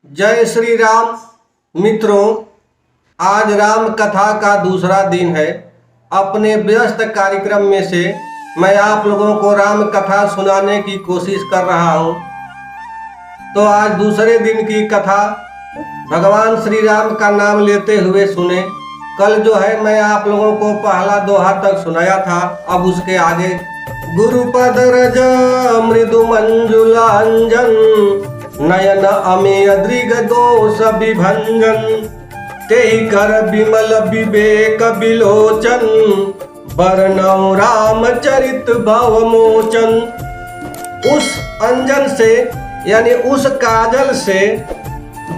जय श्री राम मित्रों, आज राम कथा का दूसरा दिन है। अपने व्यस्त कार्यक्रम में से मैं आप लोगों को राम कथा सुनाने की कोशिश कर रहा हूँ। तो आज दूसरे दिन की कथा भगवान श्री राम का नाम लेते हुए सुने। कल जो है मैं आप लोगों को पहला दोहा तक सुनाया था, अब उसके आगे। गुरुपद रज मृदु मंजुलांजन नयन अमेय दृग दोष विभंजन तेहि कर विमल विवेक विलोचन बरनौ रामचरित भवमोचन। उस अंजन से यानी उस काजल से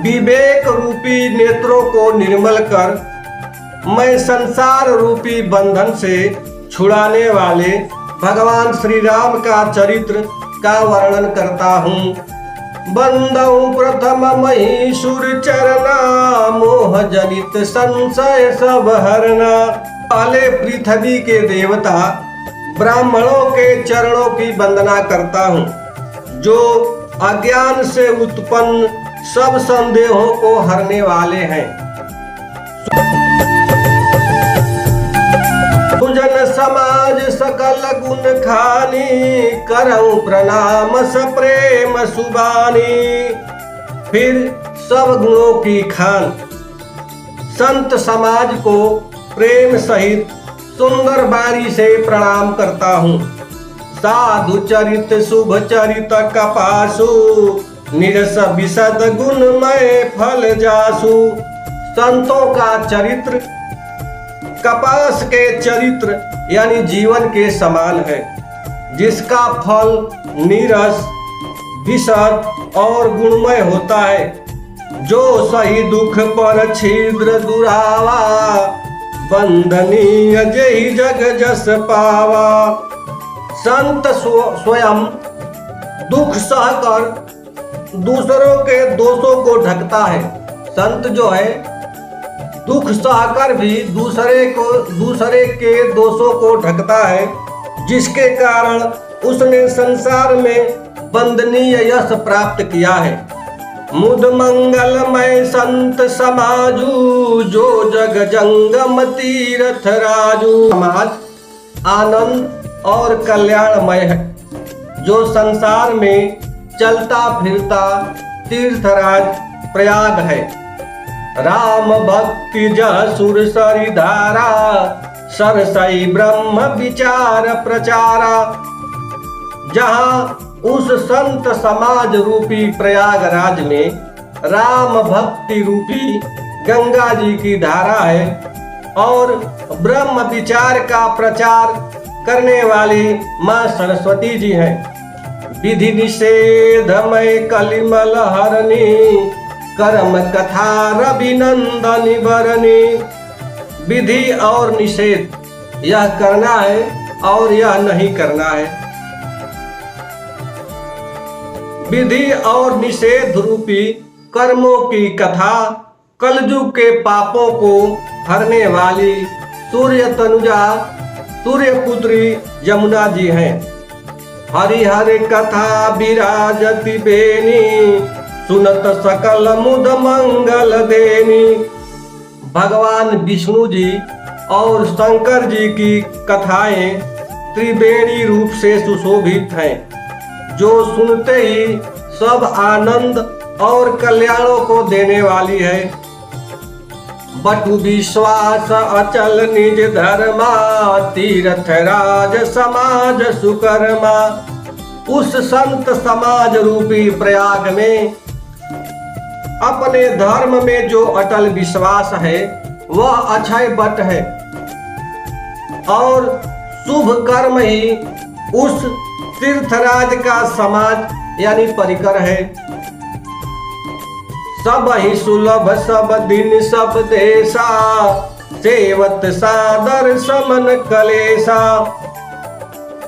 विवेक रूपी नेत्रों को निर्मल कर मैं संसार रूपी बंधन से छुड़ाने वाले भगवान श्री राम का चरित्र का वर्णन करता हूँ। बंदौ प्रथम महिषुर चरना मोह जनित संशय सब हरना। पहले पृथ्वी के देवता ब्राह्मणों के चरणों की वंदना करता हूँ, जो अज्ञान से उत्पन्न सब संदेहों को हरने वाले हैं। सुजन समाज सकल गुण खानी करऊं प्रणाम सप्रेम सुबानी। फिर सब गुणों की खान संत समाज को प्रेम सहित सुंदर बारी से प्रणाम करता हूँ। साधु चरित शुभ चरित कपासु निरस विशद गुणमय फल जासु। संतों का चरित्र कपास के चरित्र यानी जीवन के समान है, जिसका फल नीरस विशद और गुणमय होता है। जो सही दुख पर छिद्र दुरावा बंधनीय जय जग जस पावा। संत स्वयं दुख सहकर दूसरों के दोषों को ढकता है। संत जो है दुख सहकर भी दूसरे के दोषों को ढकता है, जिसके कारण उसने संसार में वंदनीय यश प्राप्त किया है। मुद मंगलमय संत समाजू जो जग जंगम तीर्थ राजू। समाज आनंद और कल्याणमय है, जो संसार में चलता फिरता तीर्थराज प्रयाग है। राम भक्ति जसुर सरिधारा सरसई ब्रह्म विचार प्रचारा। जहाँ उस संत समाज रूपी प्रयागराज में राम भक्ति रूपी गंगा जी की धारा है और ब्रह्म विचार का प्रचार करने वाली माँ सरस्वती जी हैं। विधि निषेधमय कलिमल हरणी कर्म कथा रविनंदनी बरनी। विधि और निषेध, यह करना है और यह नहीं करना है। विधि और निषेध रूपी कर्मों की कथा कलयुग के पापों को हरने वाली सूर्य तनुजा सूर्य पुत्री यमुना जी हैं। हरिहर कथा विराजति बेनी सुनत सकल मुद मंगल देनी। भगवान विष्णु जी और शंकर जी की कथाएं त्रिवेणी रूप से सुशोभित हैं, जो सुनते ही सब आनंद और कल्याणों को देने वाली है। बटु विश्वास अचल निज धर्मा तीर्थ राज समाज सुकर्मा। उस संत समाज रूपी प्रयाग में अपने धर्म में जो अटल विश्वास है वह अक्षय बट है, और शुभ कर्म ही उस तीर्थराज का समाज यानी परिकर है। सब ही सुलभ सब दिन सब देशा सेवत सादर समन कलेशा।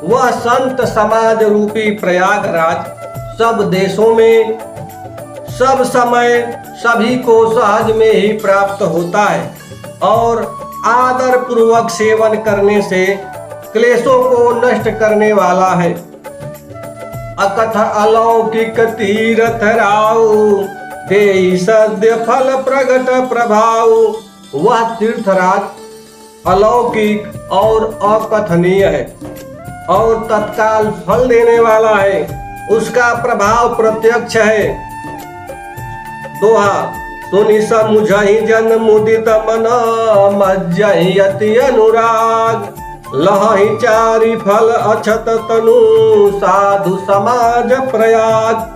वह संत समाज रूपी प्रयागराज सब देशों में सब समय सभी को सहज में ही प्राप्त होता है, और आदर पूर्वक सेवन करने से क्लेशों को नष्ट करने वाला है। अकथ अलौकिक तीर्थ राउ ते सद्य फल प्रगट प्रभाव। वह तीर्थराज अलौकिक और अकथनीय है और तत्काल फल देने वाला है। उसका प्रभाव प्रत्यक्ष है। दोहा, सुनि समुझहि जन मुदित मन, मज्जहि अति अनुराग। लहहि चारि फल अछत तनु, साधु समाज प्रयाग।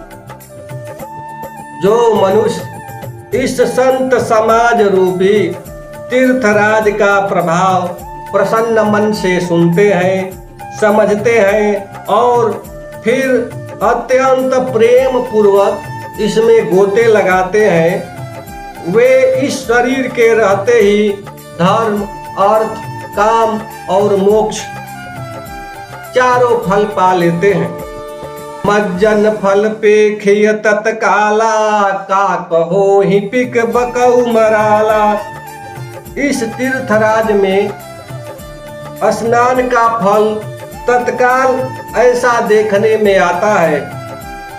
जो मनुष्य इस संत समाज रूपी तीर्थराज का प्रभाव प्रसन्न मन से सुनते हैं, समझते हैं और फिर अत्यंत प्रेम पूर्वक इसमें गोते लगाते हैं, वे इस शरीर के रहते ही धर्म, अर्थ, काम और मोक्ष चारों फल पा लेते हैं। मज्जन फल पे खेय तत्काला, का कहो ही पिक बकऊ मराला। इस तीर्थराज में स्नान का फल तत्काल ऐसा देखने में आता है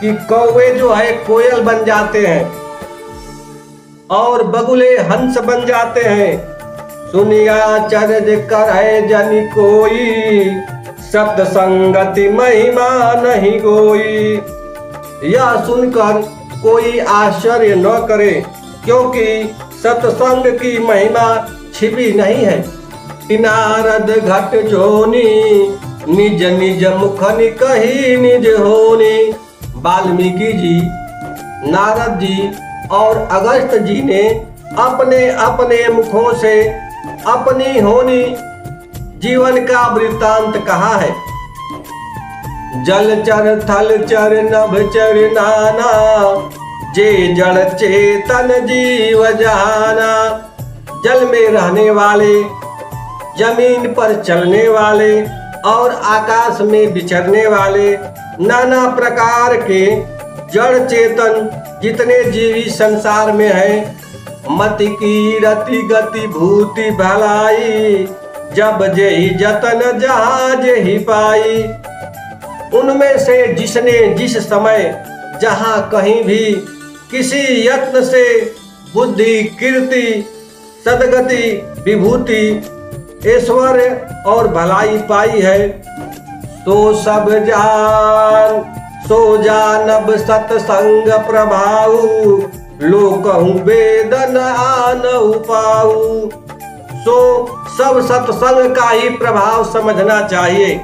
कि कौवे जो है कोयल बन जाते हैं और बगुले हंस बन जाते हैं। सुनिया चरज करय जनि कोई, सत संगति महिमा नहीं कोई। यह सुनकर कोई आश्चर्य न करे, क्योंकि सत्संग की महिमा छिपी नहीं है। नारद घट जोनी, निज निज मुखनि कही निज होनी। वाल्मीकि जी, नारद जी और अगस्त्य जी ने अपने अपने मुखों से अपनी होनी जीवन का वृत्तांत कहा है। जलचर थलचर नभचर नाना, जे जड़ चेतन जीव जाना। जल में रहने वाले, जमीन पर चलने वाले और आकाश में विचरने वाले नाना प्रकार के जड़ चेतन जितने जीवी संसार में हैं, मति की रति गति भूति भलाई, जब जेहि जतन जहाँ जेहि पाई। उनमें से जिसने जिस समय जहाँ कहीं भी किसी यत्न से बुद्धि, कीर्ति, सदगति, विभूति, ऐश्वर्य और भलाई पाई है, तो सब जान सो जानब सत्संग प्रभाव, लोकहु वेदन आनहु पाऊ। सो सब सत्संग का ही प्रभाव समझना चाहिए।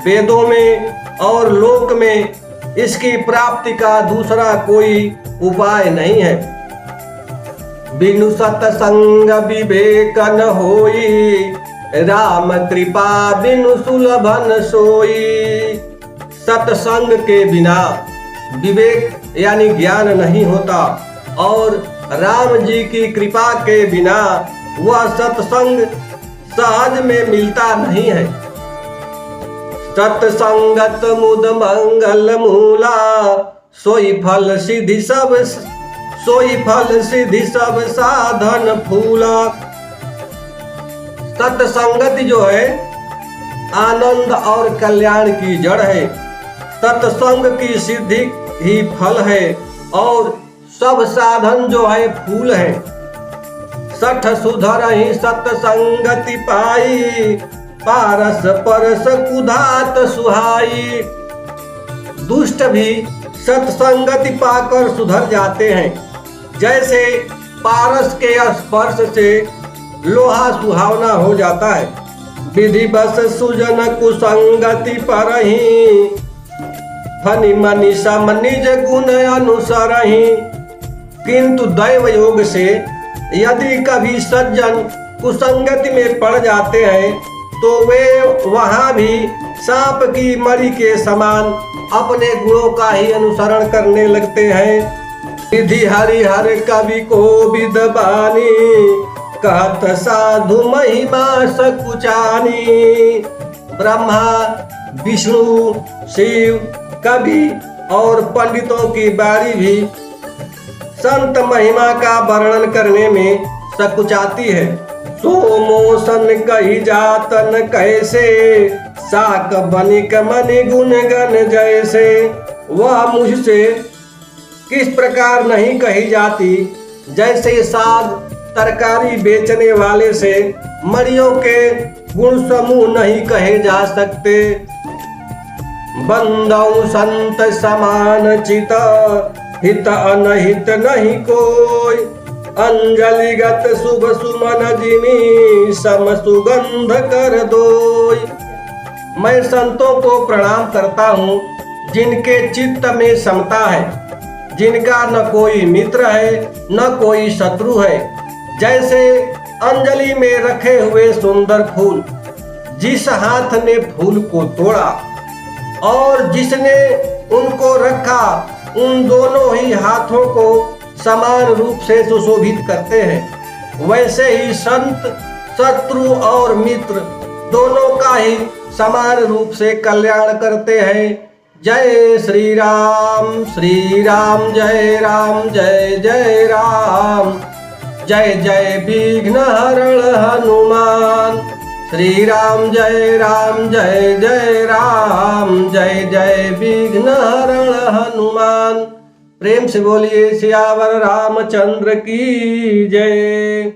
वेदों में और लोक में इसकी प्राप्ति का दूसरा कोई उपाय नहीं है। बिनु सत्संग विवेक न होई, राम कृपा बिनु सुलभन सोई। सत्संग के बिना विवेक यानी ज्ञान नहीं होता और राम जी की कृपा के बिना वह सत्संग सहज में मिलता नहीं है। सत्संगत मुद मंगल मूला, सोई फल सिद्धि सब साधन फूला। सत्संगति जो है आनंद और कल्याण की जड़ है। सत्संग की सिद्धि ही फल है और सब साधन जो है फूल है। सठ सुधर ही सत्संगति पाई, पारस परस कुधात सुहाई। दुष्ट भी सत्संगति पाकर सुधर जाते हैं। जैसे पारस के स्पर्श से लोहा सुहावना हो जाता है। विधि बस सुजन कुसंगति परहि, फनि मनि सम निज गुण अनुसरहि। किंतु दैव योग से यदि कभी सज्जन कुसंगति में पड़ जाते हैं तो वे वहां भी सांप की मरी के समान अपने गुणों का ही अनुसरण करने लगते हैं। विधि हरिहर कवि को विदबानी, कहत साधु महिमा सकुचानी। ब्रह्मा, विष्णु, शिव, कवि और पंडितों की बारी भी संत महिमा का वर्णन करने में सकुचाती है। सोमोसन कही जातन कैसे, साक बनिक मनि गुण गण जैसे। वह मुझसे किस प्रकार नहीं कही जाती, जैसे साग तरकारी बेचने वाले से मड़ियों के गुण समूह नहीं कहे जा सकते। बंदौ संत समान चित, हित अनहित नहीं कोई, अंजलिगत शुभ सुमन जिमी सम सुगंध कर दोई। मैं संतों को प्रणाम करता हूँ जिनके चित्त में समता है, जिनका न कोई मित्र है न कोई शत्रु है। जैसे अंजलि में रखे हुए सुंदर फूल, जिस हाथ ने फूल को तोड़ा और जिसने उनको रखा, उन दोनों ही हाथों को समान रूप से सुशोभित करते हैं। वैसे ही संत शत्रु और मित्र दोनों का ही समान रूप से कल्याण करते हैं। जय श्री राम जय राम जय जय राम, जय जय विघ्न हरण हनुमान। श्री राम जय जय राम, जय जय विघ्न हरण हनुमान। प्रेम से बोलिए सियावर रामचंद्र की जय।